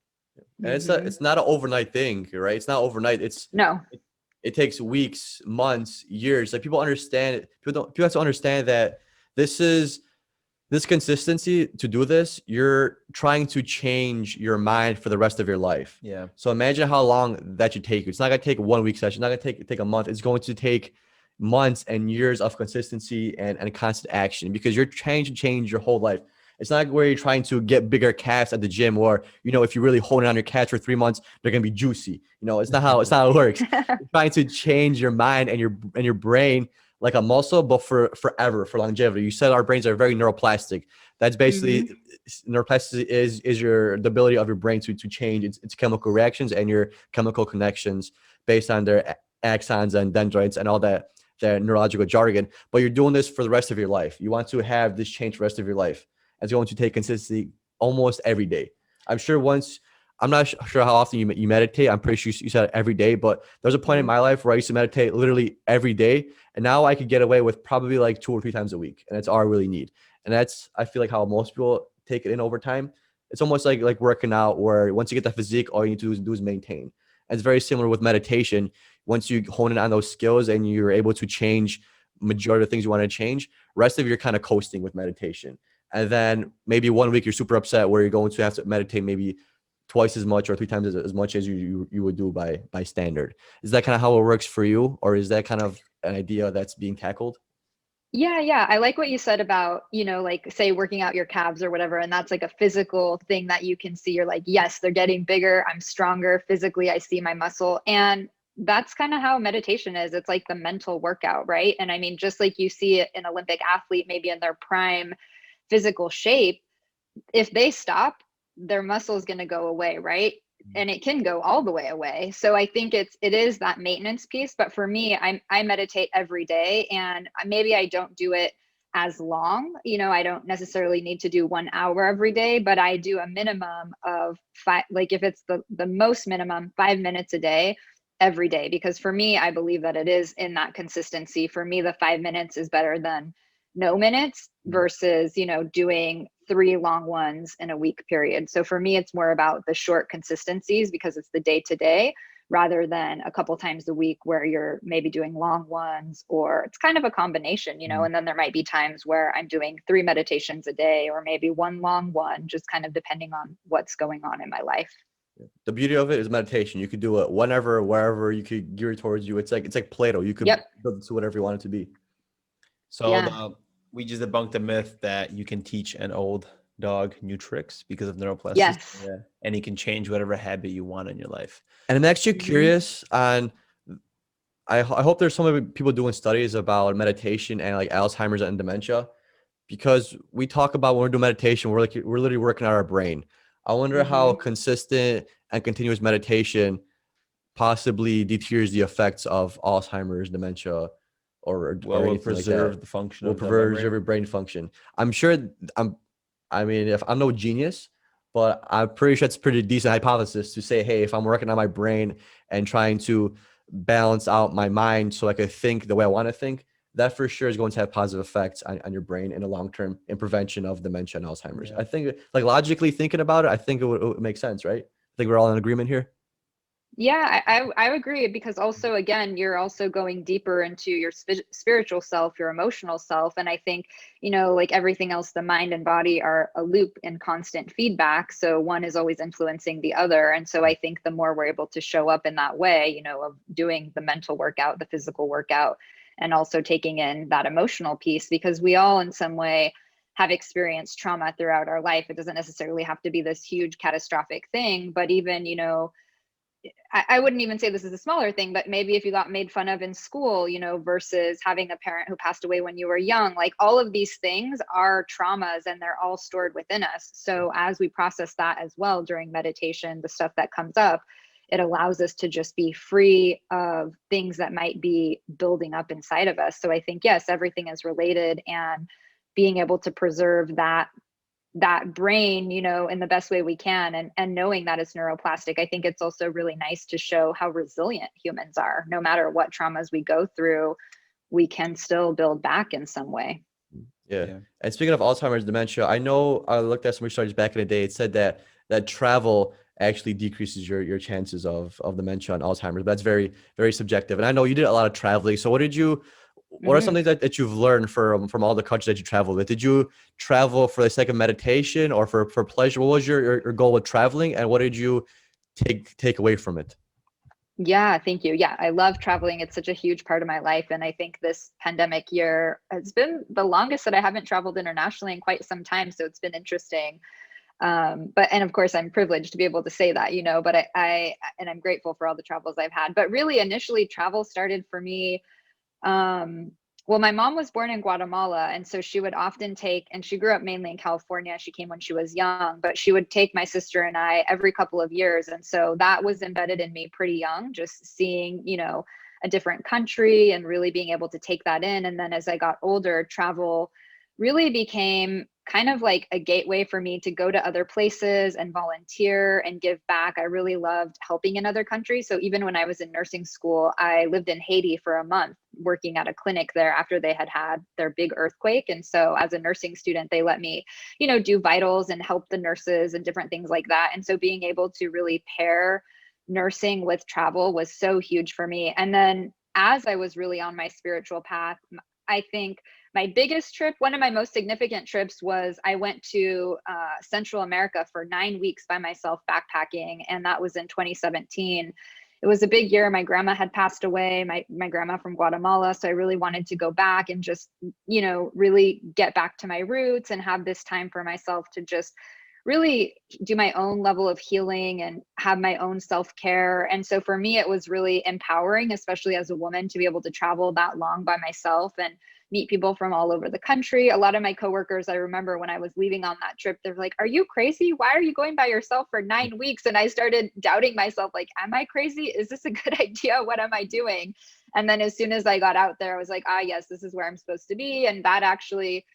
And it's not an overnight thing, right? It's not overnight. No. It takes weeks, months, years. Like people understand it. People have to understand that this consistency to do this, you're trying to change your mind for the rest of your life. Yeah. So imagine how long that should take you. It's not going to take a 1 week session. It's not going to take a month. It's going to take months and years of consistency and constant action, because you're trying to change your whole life. It's not like where you're trying to get bigger calves at the gym, or, you know, if you really hold on your calves for 3 months, they're going to be juicy. You know, it's not how it works. You're trying to change your mind and your brain like a muscle, but for forever, for longevity. You said our brains are very neuroplastic. That's basically neuroplasticity is the ability of your brain to change its chemical reactions and your chemical connections based on their axons and dendrites and all that neurological jargon. But you're doing this for the rest of your life. You want to have this change for the rest of your life. It's going to take consistency almost every day. I'm sure I'm not sure how often you meditate. I'm pretty sure you said every day, but there's a point in my life where I used to meditate literally every day. And now I could get away with probably like 2 or 3 times a week. And that's all I really need. And that's, I feel like, how most people take it in over time. It's almost like working out, where once you get that physique, all you need to do is maintain. And it's very similar with meditation. Once you hone in on those skills and you're able to change majority of the things you want to change, rest of you're kind of coasting with meditation. And then maybe 1 week you're super upset where you're going to have to meditate maybe twice as much or 3 times as much as you would do by standard. Is that kind of how it works for you? Or is that kind of an idea that's being tackled? Yeah. I like what you said about, like, say, working out your calves or whatever. And that's like a physical thing that you can see. You're like, yes, they're getting bigger. I'm stronger physically. I see my muscle. And that's kind of how meditation is. It's like the mental workout, right? And I mean, just like you see it an Olympic athlete, maybe in their prime physical shape, if they stop, their muscle is going to go away, right? And it can go all the way away. So I think it is that maintenance piece. But for me, I meditate every day, and maybe I don't do it as long. I don't necessarily need to do 1 hour every day, but I do a minimum of 5, like if it's the most minimum, 5 minutes a day every day. Because for me, I believe that it is in that consistency. For me, the 5 minutes is better than no minutes versus, doing 3 long ones in a week period. So for me, it's more about the short consistencies, because it's the day to day rather than a couple times a week where you're maybe doing long ones, or it's kind of a combination, and then there might be times where I'm doing 3 meditations a day, or maybe 1 long one, just kind of depending on what's going on in my life. The beauty of it is meditation. You could do it whenever, wherever. You could gear it towards you. It's like Play-Doh. You could build it to whatever you want it to be. So we just debunked the myth that you can teach an old dog new tricks because of neuroplasticity. Yes. Yeah. And you can change whatever habit you want in your life. And I'm actually curious on, I hope there's some people doing studies about meditation and like Alzheimer's and dementia, because we talk about when we're doing meditation, we're literally working on our brain. I wonder how consistent and continuous meditation possibly deters the effects of Alzheimer's, dementia, or will preserve the function. Will preserve your brain function. I'm sure. If I'm no genius, but I'm pretty sure it's a pretty decent hypothesis to say, hey, if I'm working on my brain and trying to balance out my mind so I could think the way I want to think, that for sure is going to have positive effects on your brain in the long term in prevention of dementia and Alzheimer's. I think, like, logically thinking about it, I think it would make sense, right? I think we're all in agreement here. Yeah, I agree, because also, again, you're also going deeper into your spiritual self, your emotional self. And I think, like everything else, the mind and body are a loop in constant feedback. So one is always influencing the other. And so I think the more we're able to show up in that way, of doing the mental workout, the physical workout, and also taking in that emotional piece, because we all in some way have experienced trauma throughout our life. It doesn't necessarily have to be this huge catastrophic thing, but even, I wouldn't even say this is a smaller thing, but maybe if you got made fun of in school, versus having a parent who passed away when you were young, like all of these things are traumas and they're all stored within us. So as we process that as well during meditation, the stuff that comes up, it allows us to just be free of things that might be building up inside of us. So I think, yes, everything is related, and being able to preserve that brain, you know, in the best way we can, and knowing that it's neuroplastic. I think it's also really nice to show how resilient humans are. No matter what traumas we go through, we can still build back in some way. Yeah. And speaking of Alzheimer's dementia, I know I looked at some research back in the day. It said that travel actually decreases your chances of dementia and Alzheimer's. But that's very, very subjective. And I know you did a lot of traveling. So what are some things that you've learned from all the countries that you traveled with? Did you travel for the sake of meditation or for pleasure? What was your goal with traveling, and what did you take away from it? Yeah, thank you. Yeah, I love traveling. It's such a huge part of my life. And I think this pandemic year has been the longest that I haven't traveled internationally in quite some time. So it's been interesting. And of course I'm privileged to be able to say that, you know, but I'm grateful for all the travels I've had. But really initially travel started for me. Well, my mom was born in Guatemala, and so she would often take, and she grew up mainly in California. She came when she was young, but she would take my sister and I every couple of years. And so that was embedded in me pretty young, just seeing, you know, a different country and really being able to take that in. And then as I got older, travel really became kind of like a gateway for me to go to other places and volunteer and give back. I really loved helping in other countries. So even when I was in nursing school, I lived in Haiti for a month working at a clinic there after they had had their big earthquake. And so as a nursing student, they let me, you know, do vitals and help the nurses and different things like that. And so being able to really pair nursing with travel was so huge for me. And then as I was really on my spiritual path, I think my biggest trip, one of my most significant trips, was I went to Central America for 9 weeks by myself backpacking, and that was in 2017. It was a big year. My grandma had passed away, my grandma from Guatemala, so I really wanted to go back and just, you know, really get back to my roots and have this time for myself to just really do my own level of healing and have my own self-care. And so for me, it was really empowering, especially as a woman, to be able to travel that long by myself and meet people from all over the country. A lot of my coworkers, I remember when I was leaving on that trip, they're like, "Are you crazy? Why are you going by yourself for 9 weeks?" And I started doubting myself, like, am I crazy? Is this a good idea? What am I doing? And then as soon as I got out there, I was like, yes, this is where I'm supposed to be. And that actually,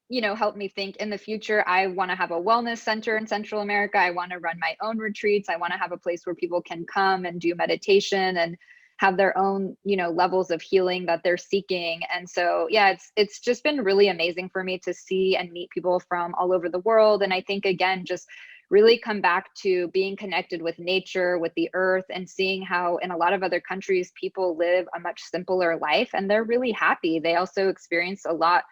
you know, helped me think, in the future, I want to have a wellness center in Central America. I want to run my own retreats. I want to have a place where people can come and do meditation and have their own, you know, levels of healing that they're seeking. And so, yeah, it's just been really amazing for me to see and meet people from all over the world. And I think, again, just really come back to being connected with nature, with the earth, and seeing how in a lot of other countries, people live a much simpler life and they're really happy. They also experience a lot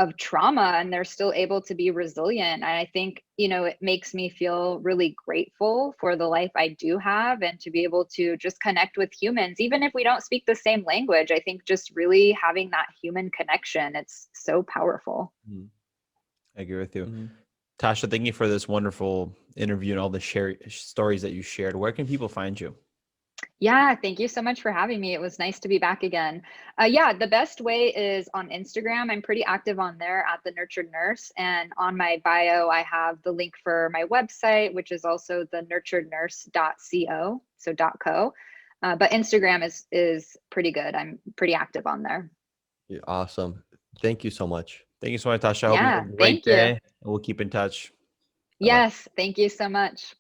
of trauma and they're still able to be resilient. And I think, you know, it makes me feel really grateful for the life I do have and to be able to just connect with humans, even if we don't speak the same language. I think just really having that human connection, it's so powerful. I agree with you. Tasha, thank you for this wonderful interview and all the stories that you shared. Where can people find you? Yeah, thank you so much for having me. It was nice to be back again. Yeah, the best way is on Instagram. I'm pretty active on there at The Nurtured Nurse. And on my bio, I have the link for my website, which is also thenurturednurse.co, so .co. But Instagram is pretty good. I'm pretty active on there. Yeah, awesome. Thank you so much. Thank you so much, Tasha. I hope you Yeah, have a great thank you. day. And we'll keep in touch. Bye-bye. Yes, thank you so much.